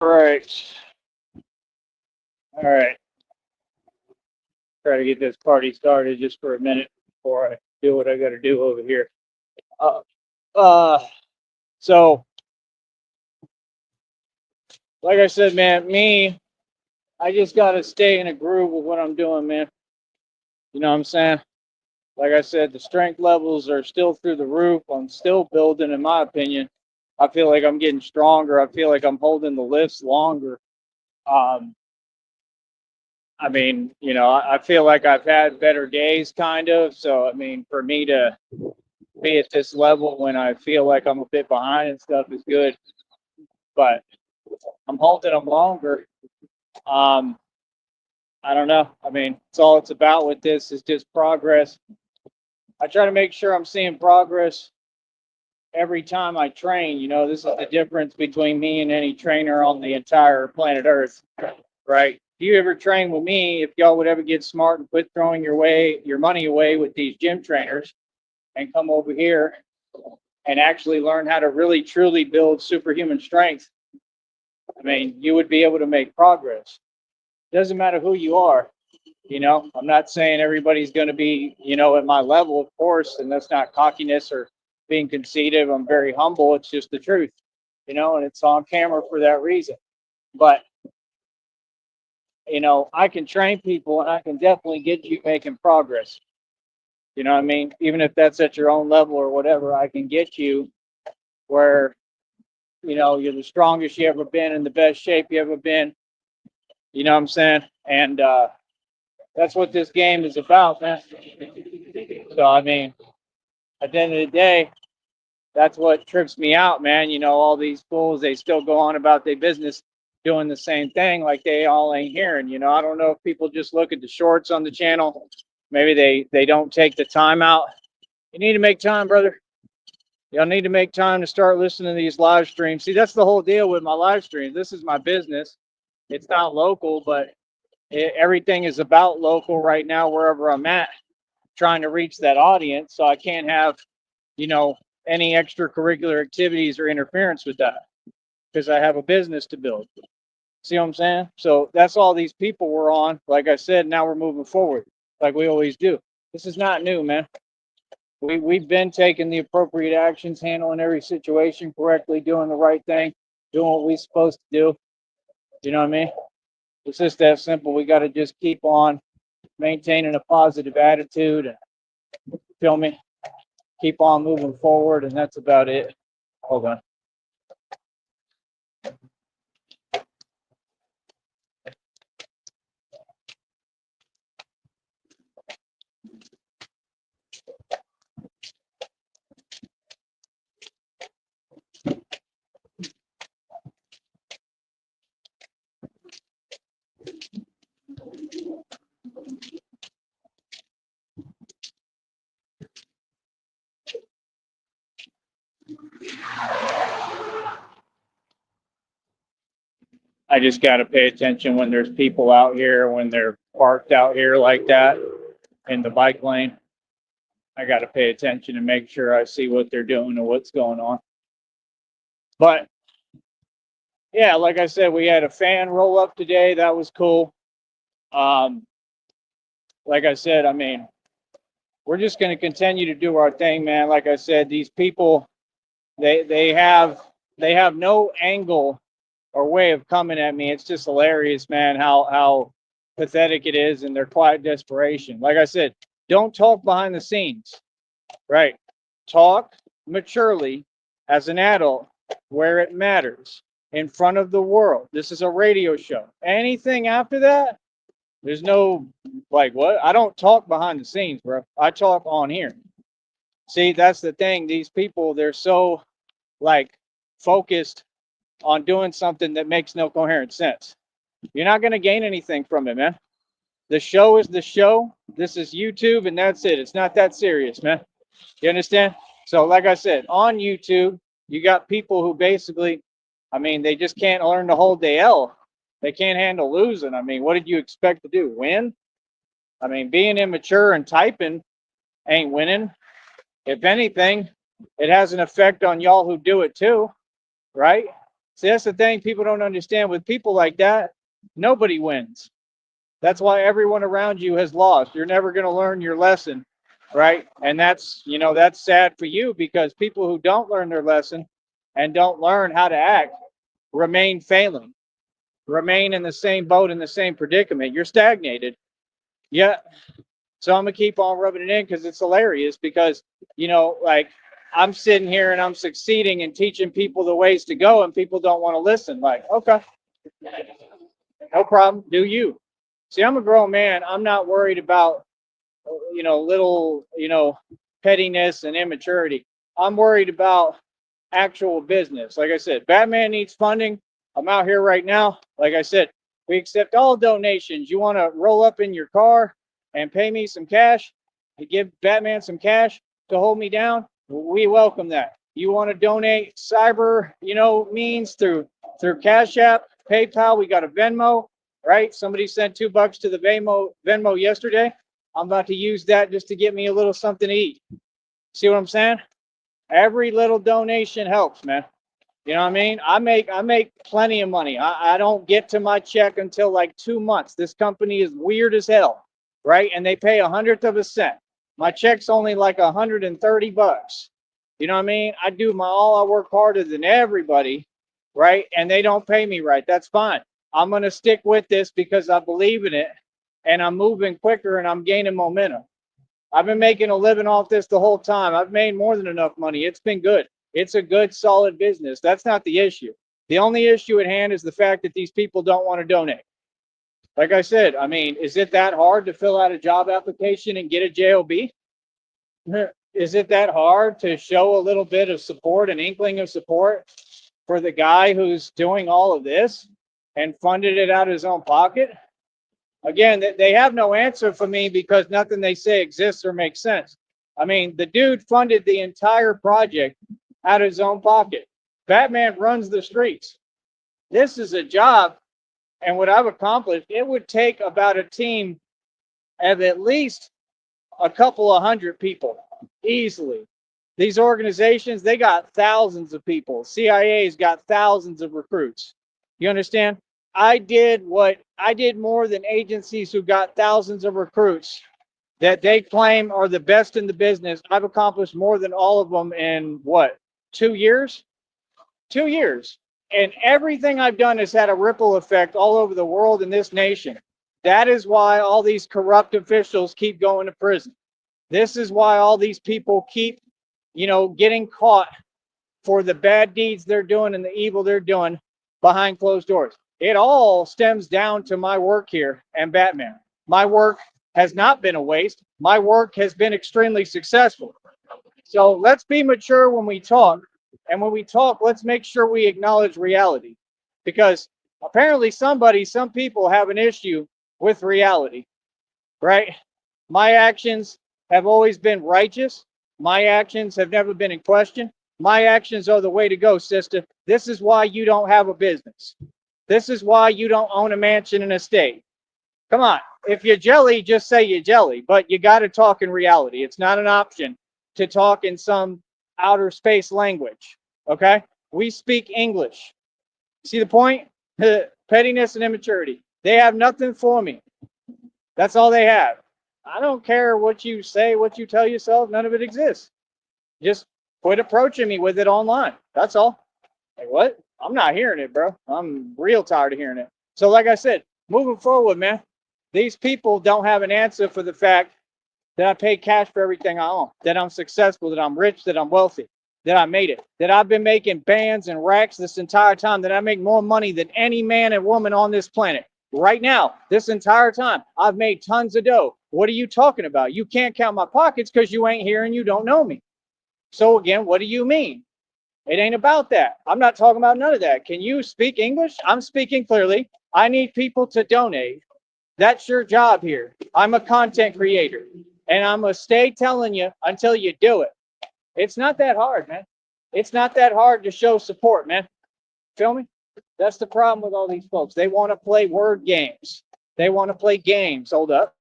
All right. All right. Try to get this party started just for a minute before I do what I got to do over here. Uh, uh, so, like I said, man, I just got to stay in a groove with what I'm doing, man. You know what I'm saying? Like I said, the strength levels are still through the roof. I'm still building, in my opinion. I feel like I'm getting stronger. I feel like I'm holding the lifts longer. Um, I feel like I've had better days, kind of. So, I mean, for me to be at this level when I feel like I'm a bit behind and stuff is good, but I'm holding them longer. Um, I don't know. I mean, it's all it's about with this is just progress. I try to make sure I'm seeing progress every time I train. You know, this is the difference between me and any trainer on the entire planet Earth, right? If you ever train with me, if y'all would ever get smart and quit throwing your money away with these gym trainers and come over here and actually learn how to really truly build superhuman strength, I mean, you would be able to make progress. It doesn't matter who you are. You know, I'm not saying everybody's going to be, at my level, of course, and that's not cockiness or being conceited. I'm very humble. It's just the truth, and it's on camera for that reason. But, I can train people and I can definitely get you making progress. You know what I mean? Even if that's at your own level or whatever, I can get you where, you're the strongest you ever been in the best shape you ever been. You know what I'm saying? And that's what this game is about, man. So, I mean, at the end of the day, that's what trips me out, man. All these fools, they still go on about their business doing the same thing like they all ain't hearing. I don't know if people just look at the shorts on the channel. Maybe they don't take the time out. You need to make time, brother. Y'all need to make time to start listening to these live streams. See, that's the whole deal with my live streams. This is my business. It's not local, but everything is about local right now, wherever I'm at, trying to reach that audience. So I can't have, you know, any extracurricular activities or interference with that because I have a business to build. See what I'm saying? So that's all these people were on. Like I said, now we're moving forward like we always do. This is not new, man. We've been taking the appropriate actions, handling every situation correctly, doing the right thing, doing what we're supposed to do. You know what I mean? It's just that simple. We got to just keep on maintaining a positive attitude and feel me, keep on moving forward, and that's about it. Hold on. I just got to pay attention when there's people out here, when they're parked out here like that in the bike lane. I got to pay attention and make sure I see what they're doing and what's going on. But yeah, like I said, we had a fan roll up today. That was cool. Um, like I said, I mean, we're just going to continue to do our thing, man. Like I said, these people, they have no angle or way of coming at me. It's just hilarious, man, how pathetic it is and their quiet desperation. Like I said, don't talk behind the scenes, right? Talk maturely as an adult where it matters in front of the world. This is a radio show. Anything after that, there's no like what? I don't talk behind the scenes, bro. I talk on here. See, that's the thing. These people, they're so like focused on doing something that makes no coherent sense. You're not going to gain anything from it, man. The show is the show. This is YouTube, and that's it. It's not that serious, man. You understand? So, like I said, on YouTube, you got people who basically, I mean, they just can't learn to hold the L. They can't handle losing. I mean, what did you expect to do? Win? I mean, being immature and typing ain't winning. If anything, it has an effect on y'all who do it too, right? See, that's the thing people don't understand. With people like that, nobody wins. That's why everyone around you has lost. You're never going to learn your lesson, right? And that's, that's sad for you, because people who don't learn their lesson and don't learn how to act remain failing, remain in the same boat, in the same predicament. You're stagnated. Yeah. So I'm gonna keep on rubbing it in because it's hilarious. Because like, I'm sitting here and I'm succeeding and teaching people the ways to go, and people don't want to listen. Like, okay, no problem. Do you? See, I'm a grown man. I'm not worried about little pettiness and immaturity. I'm worried about actual business. Like I said, Batman needs funding. I'm out here right now. Like I said, we accept all donations. You want to roll up in your car and pay me some cash, to give Batman some cash to hold me down? We welcome that. You want to donate cyber, means through Cash App, PayPal? We got a Venmo, right? Somebody sent $2 to the Venmo yesterday. I'm about to use that just to get me a little something to eat. See what I'm saying? Every little donation helps, man. You know what I mean? I make plenty of money. I don't get to my check until like 2 months. This company is weird as hell, right? And they pay 100th of a cent. My check's only like $130. You know what I mean? I do my all. I work harder than everybody, right? And they don't pay me right. That's fine. I'm gonna stick with this because I believe in it, and I'm moving quicker and I'm gaining momentum. I've been making a living off this the whole time. I've made more than enough money. It's been good. It's a good, solid business. That's not the issue. The only issue at hand is the fact that these people don't want to donate. Like I said, I mean, is it that hard to fill out a job application and get a job? Is it that hard to show a little bit of support, an inkling of support for the guy who's doing all of this and funded it out of his own pocket? Again, they have no answer for me because nothing they say exists or makes sense. I mean, the dude funded the entire project out of his own pocket. Batman runs the streets. This is a job, and what I've accomplished, it would take about a team of at least a couple of hundred people easily. These organizations, they got thousands of people. CIA's got thousands of recruits. You understand? I did more than agencies who got thousands of recruits that they claim are the best in the business. I've accomplished more than all of them in what, 2 years? 2 years. And everything I've done has had a ripple effect all over the world in this nation. That is why all these corrupt officials keep going to prison. This is why all these people keep, getting caught for the bad deeds they're doing and the evil they're doing behind closed doors. It all stems down to my work here and Batman. My work has not been a waste. My work has been extremely successful. So let's be mature when we talk. And when we talk, let's make sure we acknowledge reality. Because apparently some people have an issue with reality, right? My actions have always been righteous. My actions have never been in question. My actions are the way to go, sister. This is why you don't have a business. This is why you don't own a mansion and estate. Come on. If you're jelly, just say you're jelly. But you got to talk in reality. It's not an option to talk in some outer space language. Okay? We speak English. See the point? Pettiness and immaturity. They have nothing for me. That's all they have. I don't care what you say, what you tell yourself. None of it exists. Just quit approaching me with it online. That's all. Like, what? I'm not hearing it, bro. I'm real tired of hearing it. So, like I said, moving forward, man, these people don't have an answer for the fact that I pay cash for everything I own, that I'm successful, that I'm rich, that I'm wealthy, that I made it, that I've been making bands and racks this entire time, that I make more money than any man and woman on this planet. Right now, this entire time, I've made tons of dough. What are you talking about? You can't count my pockets because you ain't here and you don't know me. So again, what do you mean? It ain't about that. I'm not talking about none of that. Can you speak English? I'm speaking clearly. I need people to donate. That's your job here. I'm a content creator, and I'm going to stay telling you until you do it. It's not that hard, man. It's not that hard to show support, man. Feel me? That's the problem with all these folks. They want to play word games. They want to play games. Hold up.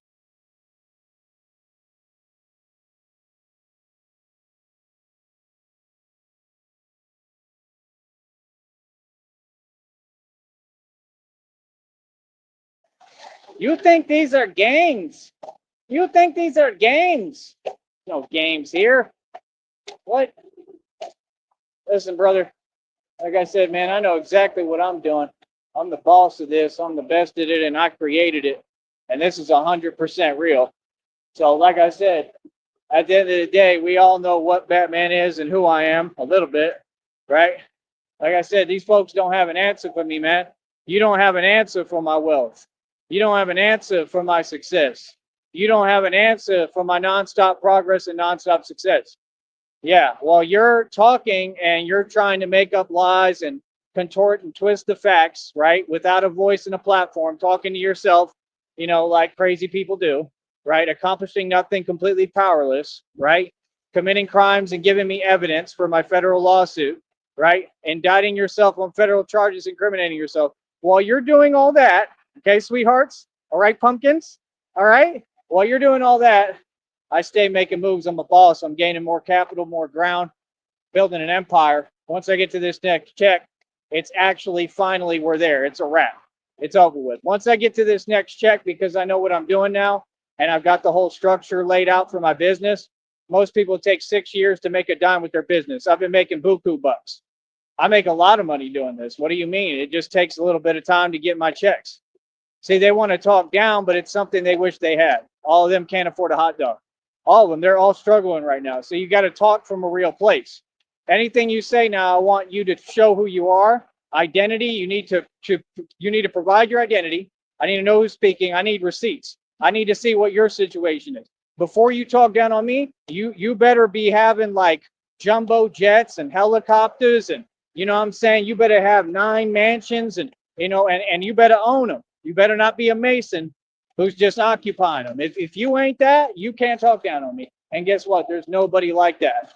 You think these are games? You think these are games? No games here. What? Listen, brother, like I said, man, I know exactly what I'm doing. I'm the boss of this. I'm the best at it, and I created it. And this is 100% real. So, like I said, at the end of the day, we all know what Batman is and who I am a little bit, right? Like I said, these folks don't have an answer for me, man. You don't have an answer for my wealth. You don't have an answer for my success. You don't have an answer for my nonstop progress and nonstop success. Yeah, well, you're talking and you're trying to make up lies and contort and twist the facts, right? Without a voice and a platform, talking to yourself, like crazy people do, right? Accomplishing nothing, completely powerless, right? Committing crimes and giving me evidence for my federal lawsuit, right? Indicting yourself on federal charges, incriminating yourself. While you're doing all that, okay, sweethearts, all right, pumpkins, all right? While you're doing all that, I stay making moves. I'm a boss. I'm gaining more capital, more ground, building an empire. Once I get to this next check, it's actually finally we're there. It's a wrap. It's over with. Once I get to this next check, because I know what I'm doing now and I've got the whole structure laid out for my business, most people take 6 years to make a dime with their business. I've been making buku bucks. I make a lot of money doing this. What do you mean? It just takes a little bit of time to get my checks. See, they want to talk down, but it's something they wish they had. All of them can't afford a hot dog. All of them, they're all struggling right now. So you got to talk from a real place. Anything you say now, I want you to show who you are. Identity, you need to provide your identity. I need to know who's speaking. I need receipts. I need to see what your situation is. Before you talk down on me, you better be having like jumbo jets and helicopters, and you know what I'm saying? You better have 9 mansions, and and you better own them. You better not be a Mason who's just occupying them. If you ain't that, you can't talk down on me. And guess what? There's nobody like that.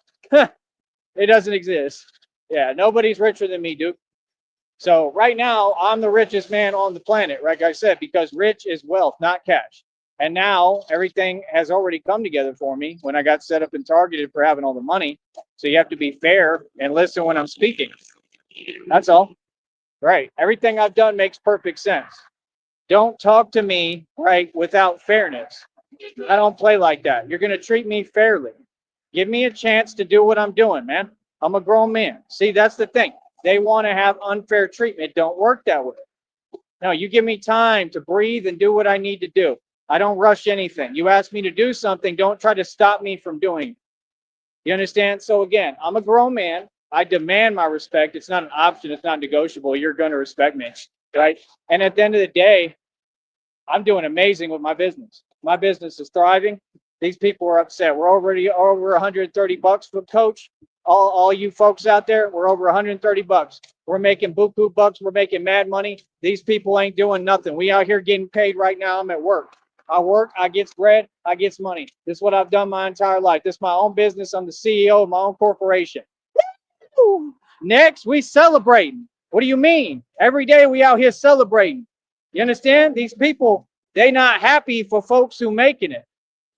It doesn't exist. Yeah, nobody's richer than me, Duke. So right now, I'm the richest man on the planet, like I said, because rich is wealth, not cash. And now everything has already come together for me when I got set up and targeted for having all the money. So you have to be fair and listen when I'm speaking. That's all. Right. Everything I've done makes perfect sense. Don't talk to me, right, without fairness. I don't play like that. You're going to treat me fairly. Give me a chance to do what I'm doing, man. I'm a grown man. See, that's the thing. They want to have unfair treatment. It don't work that way. No, you give me time to breathe and do what I need to do. I don't rush anything. You ask me to do something, don't try to stop me from doing it. You understand? So again, I'm a grown man. I demand my respect. It's not an option. It's not negotiable. You're going to respect me, right? And at the end of the day, I'm doing amazing with my business. My business is thriving. These people are upset. We're already over 130 bucks for coach. All you folks out there, we're over 130 bucks. We're making buku bucks. We're making mad money. These people ain't doing nothing. We out here getting paid right now. I'm at work. I work, I get bread, I get money. This is what I've done my entire life. This is my own business. I'm the CEO of my own corporation. Next, we celebrating. What do you mean? Every day we out here celebrating. You understand? These people, they not happy for folks who making it.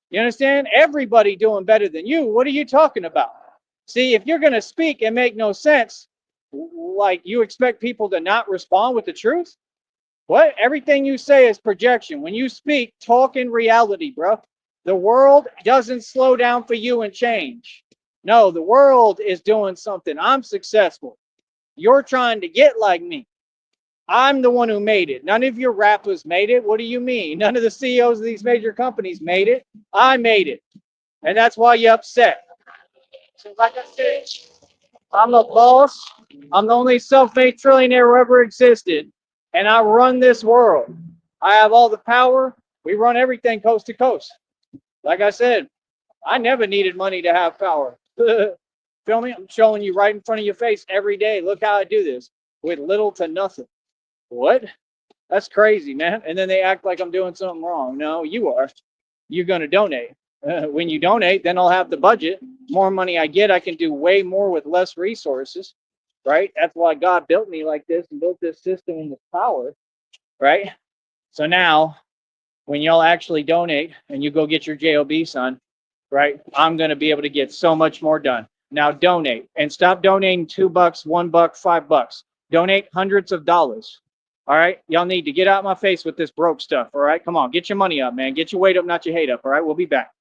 You understand? Everybody doing better than you. What are you talking about? See, if you're going to speak and make no sense, like you expect people to not respond with the truth? What? Everything you say is projection. When you speak, talk in reality, bro. The world doesn't slow down for you and change. No, the world is doing something. I'm successful. You're trying to get like me. I'm the one who made it. None of your rappers made it. What do you mean? None of the CEOs of these major companies made it. I made it. And that's why you're upset. So like I said, I'm a boss. I'm the only self-made trillionaire who ever existed. And I run this world. I have all the power. We run everything coast to coast. Like I said, I never needed money to have power. Feel me? I'm showing you right in front of your face every day. Look how I do this with little to nothing. What? That's crazy, man. And then they act like I'm doing something wrong. No, you are. You're going to donate. When you donate, then I'll have the budget. More money I get, I can do way more with less resources, right? That's why God built me like this and built this system and this power, right? So now, when y'all actually donate and you go get your JOB, son, right? I'm going to be able to get so much more done. Now donate and stop donating $2, $1, $5. Donate hundreds of dollars. All right. Y'all need to get out my face with this broke stuff. All right. Come on. Get your money up, man. Get your weight up, not your hate up. All right. We'll be back.